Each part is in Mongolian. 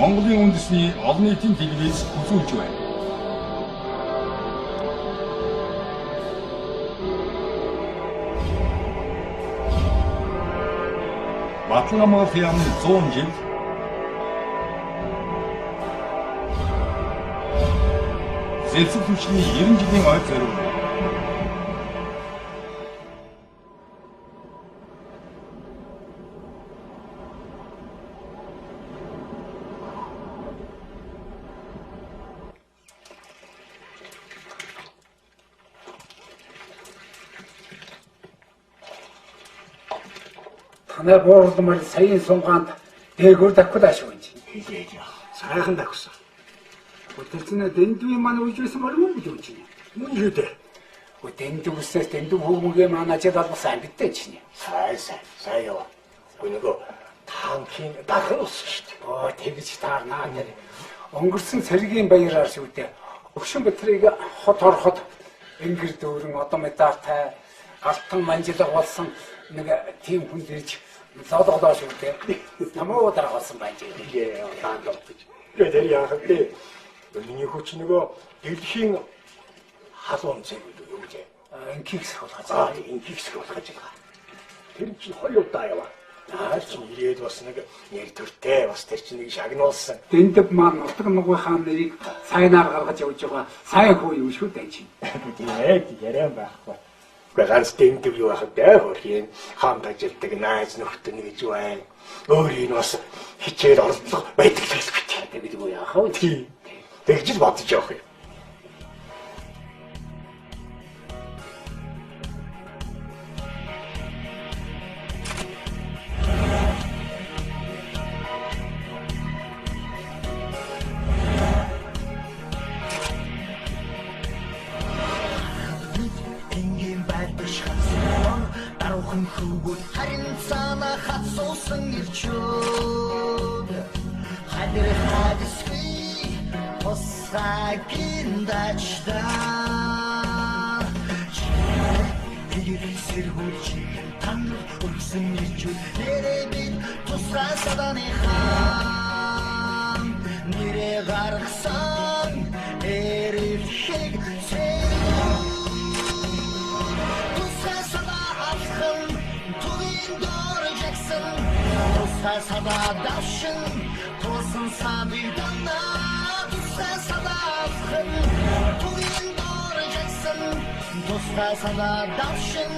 Монголын үндэсний олон нийтийн телевиз үзүүлж байна. Батлан хамгааллын яамны 100 жил Зэлсэл түвшний 90 жилийн ойд зориув. Танай буурламар саяын сунгаанд дээгүүр давхлааш өгч. Хийлээ. Сайхан давхсан. Өдөртнө дэндүү маань үйжсэн мөр юм гэж үгүй. Мөн юутэй. Дэндүүсээс дэндүү хүмүүгээ маань ажил албасан бидтэй чинь. Сайн яа. Гүнэго танкийн дахин ус шүү дээ. Оо тэгж таарнаа нэр. Өнгөрсөн цэргийн баяраар шүү дээ. Өгшин Батрыг хот ороход ингэр дүүрэн одоо медалтай алтан манжилга болсон нэг тийм хүн ирж лоодголоо шүү дээ. Тамаа дараа болсон байж. Игээ таанд гэж. Тэр яах вэ? Миний хүч нөгөө дэлхийн халуун зэв үү гэж. Инкикс болгож. Инкикс болгож байгаа. Тэр чинь хоёр удаа яваа. Чи ирээд бас нэг нэр төртэй бас тэр чинь нэг шагнуулсан. Дэндв маань нутаг нугуй хаан нэрийг сайнаар гаргаж явж байгаа. Сайн хүү юу шүү дээ чи. Тийм яриан байхгүй. Гэхдээ ганц дэндв юу ахад хөрхийн хаан тажилдаг найз нөхдөд нэг гэж байна. Өөрийн бас хичээл оролцох байдаг л хэлбэт. Тэгээд юу яах вэ? Тийм. Тэгж л бодож явах юм. Харин цаана хатсуусан ирчүүд хадэр хадисгүй тусгаагийн дачдаа тэгээд сэргүүлж тань өргсөн ирчүүд нэрээ бид тусгай саданы хаан нэрээ гаргасан эрэлхийг Sada dashin, tosun sabi dana. Sada afkhin, tuin doracaksın. Sada dashin,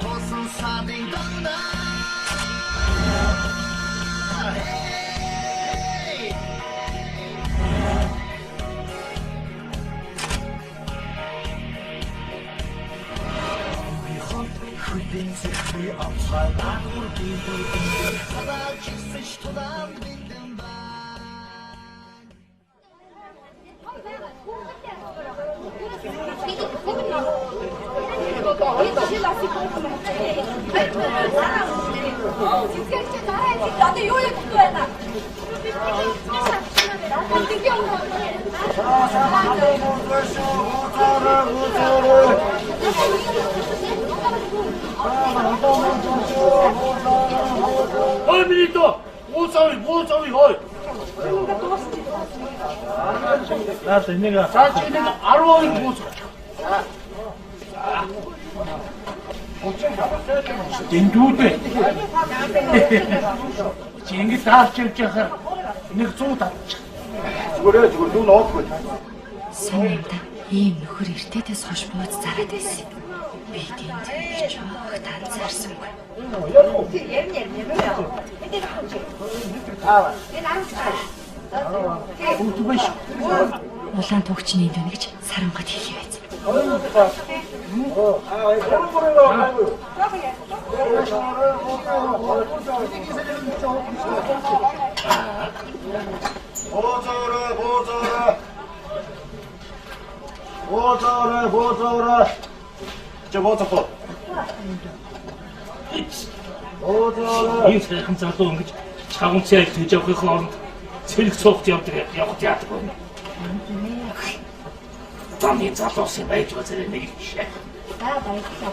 tosun sabi dana. Hey. Хүйдэн зэхний авцгай дагуур бийдээ садаа чигсэж тулаан бинтэн Ой, Milito! Ууцави, хой! Наас энийг цааш энийг 12 бууц. Дэндүүдээ. Чи ингэ таарч явж яхаар нэг 100 татчих. Зүгээр дүү ноодгүй. Санамда ийм нөхөр эртээдээс хойш бууз зараад байсан. Би тэнд ч огт анзаарсангүй. Улаан төгчний дүн гэж сарангад хэлээ байц. 보자라. 저 보자고. 보자라. 이 세상 자도 ингэж чагунцай хийж явахын хооронд цэлэг цуухт явдаг яадаг байна. Таны залуус юм байж байгаа нэг шээ. Баярлалаа.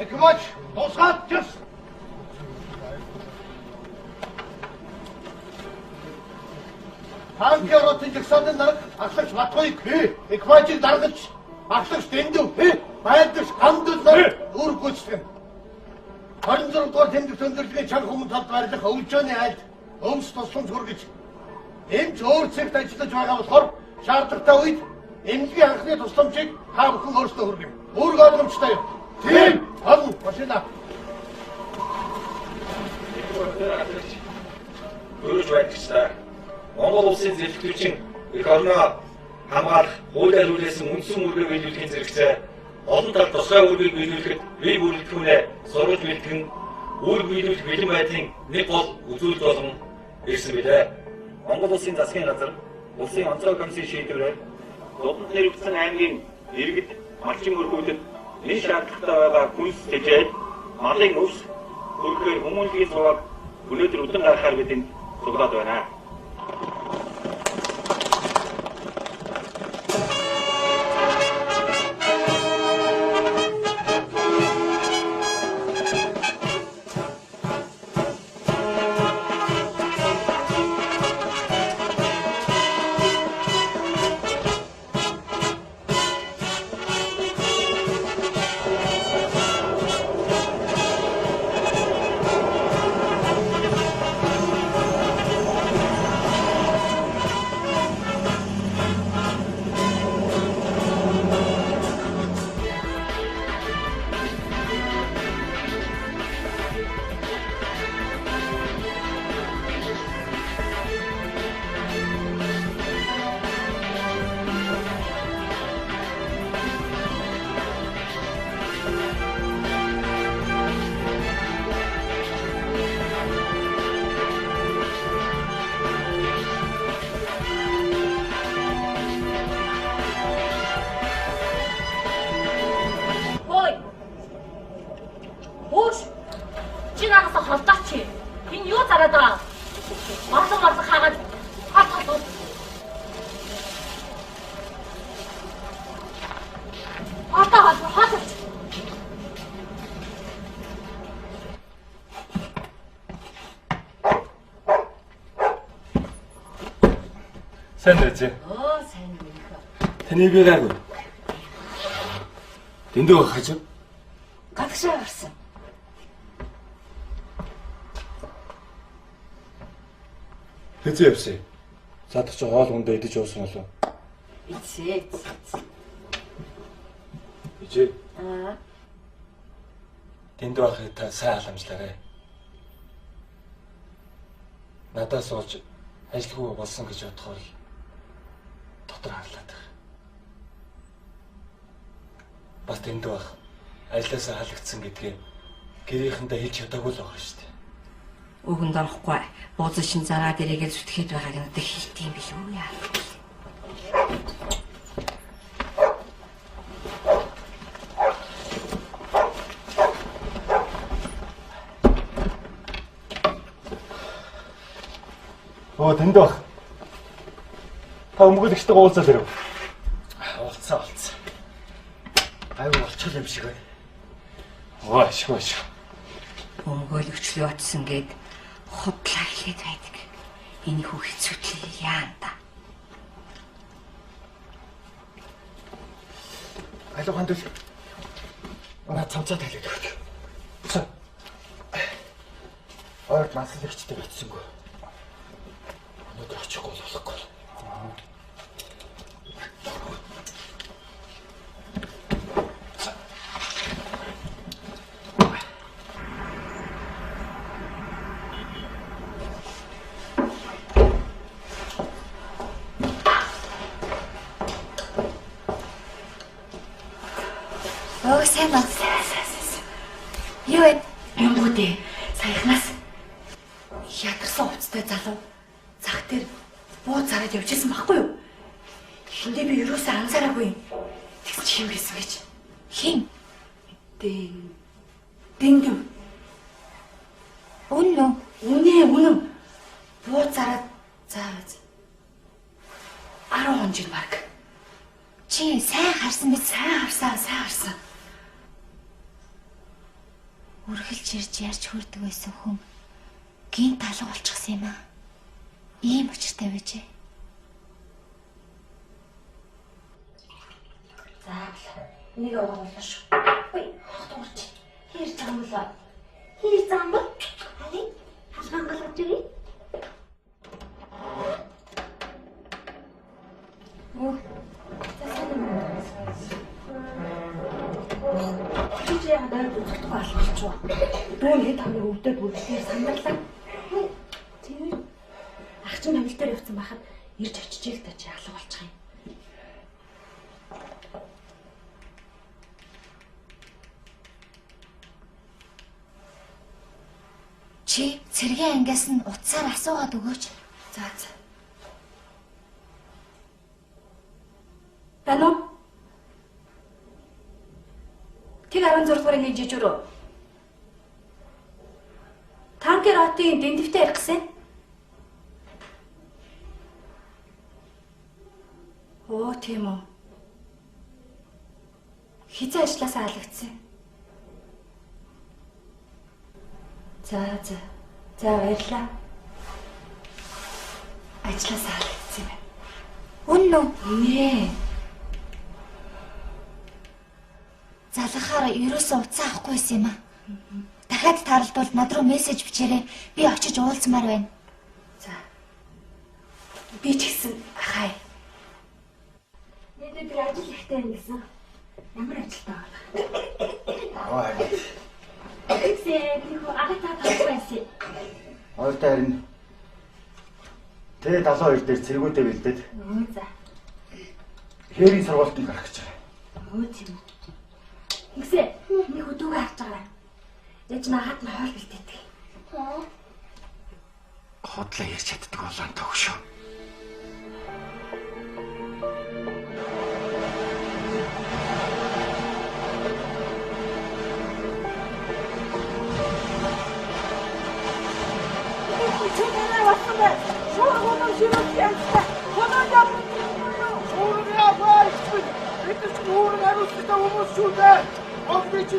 Экипаж дуусгаад чис. Танки орооцын жигсааны нараг ахлагч Батгойг экипажийг даргаж ахлагч Дэндүү байдагч Гамдул нар үр гүйцэтгэв. 26 дугаар тэмдэг төндөрлөгийн чанга хүмүүн талд барилах өвлжөөний айлд өмс тусламж хүргэж эмч өөр цэгт ажиллаж байгаа болохоор шаардлагатай үед эмнэлгийн анхны тусламжийг та бүхэн өөрсдөө хүргэнэ. Үүрэг ойлгомжтой юу? Тийм. Олон машина. Өөрөж байдагчлаа. Монгол улсын зэрлэгтүүчин эх орноо хамгаалах хуулиар үйлсэн үндсэн үүргээ биелүүлэхийн зэрэгцээ олон талд тусгай үүргийг биелүүлэхэд бие бүрэлдэхүүнээ сурвалж бэлтгэн үүрэг биелүүлэх бэлэн байдлын нэг гол үзүүлэлт болгон ирсэн билээ. Монгол улсын засгийн газар улсын онцгой комиссийн шийдвэрээр Додон хэрэгцсэн аймгийн иргэд малчин өргүүлэлт энэ шаардлагатай байгаа хүнс тэжээл малын өвс хөрөөр хүмүүнлэгийн цуваг өнөөдөр өдөн гаргахаар бидэнд суглаад байна. Сайн байцээ. Сайн байна. Таны би гайгүй. Дэндүү хажив. Гадагшаа гарсан. Хэзээ явсан? Садч хоол ундаа идэж уусан болов. Ицээ. Ичээ. Дэндүү ахыг та сайн халамжлаарай. Надаас олж ажилгүй болсон гэж бодохоор дотор харлаад байна. Бас дэндүү ах ажлаасаа халагдсан гэдгээ гэрийнхэндээ хэлж чадаагүй л байгаа шүү дээ. Өгөнд орохгүй. Бузан шин зараа дээрээ зүтгэхэд байгааг надад хэлтийм билүү яа. Оо дэндүү ах. Та өмгөөлөгчтэйгээ уулзаад ирэв. Уулцаа. Айгу болчихл юм шиг байна. Оо ашиг. Өмгөөлөгчлөө очсон гээд худлаа хэлээд байдаг. Энэ хүү хэцүүтлээ яан та. Алуу хандвал манай цамцаа тайлаад өгч. Ойр маслагчтай битсэнгүй. Өнөөдөр очихгүй болохгүй. Оо сайн байна. Юу вэ? Юмгуудээ саяхнаас ядарсан уцтай залуу зах дээр буу зараад явжсэн байхгүй юу? Хиндээ би юусаа анзаараагүй юм. Тэгсэн чи юм байсан гэж. Хин? Дэндүү. Үнэн. Буу зараад заавал 10 жил баг. Чи сайн харсан биз? Сайн харсан. үргэлж ирж ярьж хүрдэг байсан хүн гинт алга болчихсон юм аа. Ийм учиртай байжээ. За нэг оолоо шүү. Ой, хатуурч. Хэр замлаа. Хэр замбал? Хали халгаан галгаж ирээ. Оо. Чичээ хадаад үзэхгүй алхалчаа. Дүүн хэд хамыг өвдөд бүрдээр сандарлаа. Тийм. Ах чинь хамил дээр явцсан байхад ирж очиж л та чи алга болчих юм. Чи цэргийн ангиас нь утсаар асуугаад өгөөч. За. Тано? Тэг 16 дугаар нэг жижигрөө. Танкер хотын дэндвтэй ярих гэсэн. Оо тийм үү. Хизээ ажилласаа алгацсан. За баярлаа. Ажилласаа алгацсан юм. Үнэн үү? Нээ. Залхахаар ерөөсөө уцаа авахгүйсэн юм аа. Дахиад таралдвал над руу мессеж бичээрэй. Би очиж уулзмаар байна. За. Би ч гэсэн хай. Нэг ажил ихтэй юм гэсэн. Ямар ажилтай байна? Аа. Тэгсээ би хөө агатаа тавьсан. Хоёртой харин Тэ 72 дээр цэргүүдээ бэлдээд. За. Хээрийн сургалтыг гарах гэж байгаа. Өө тийм үү. Тэгсээ нэг өдөөг харж байгаа. Яж нахад нь хоол бэлдээдэг. Хотлоо ярьж чаддаг болоо төгшөө.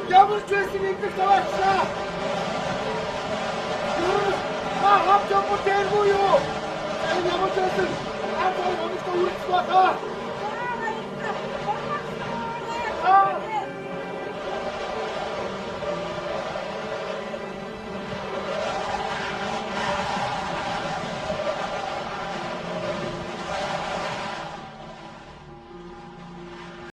Ямар ч байсан ингэх таваачлаа. Хавч ямар тэргүй юу? Энэ ямар ч байсан. Ахаа өнөختө үргэлж бата.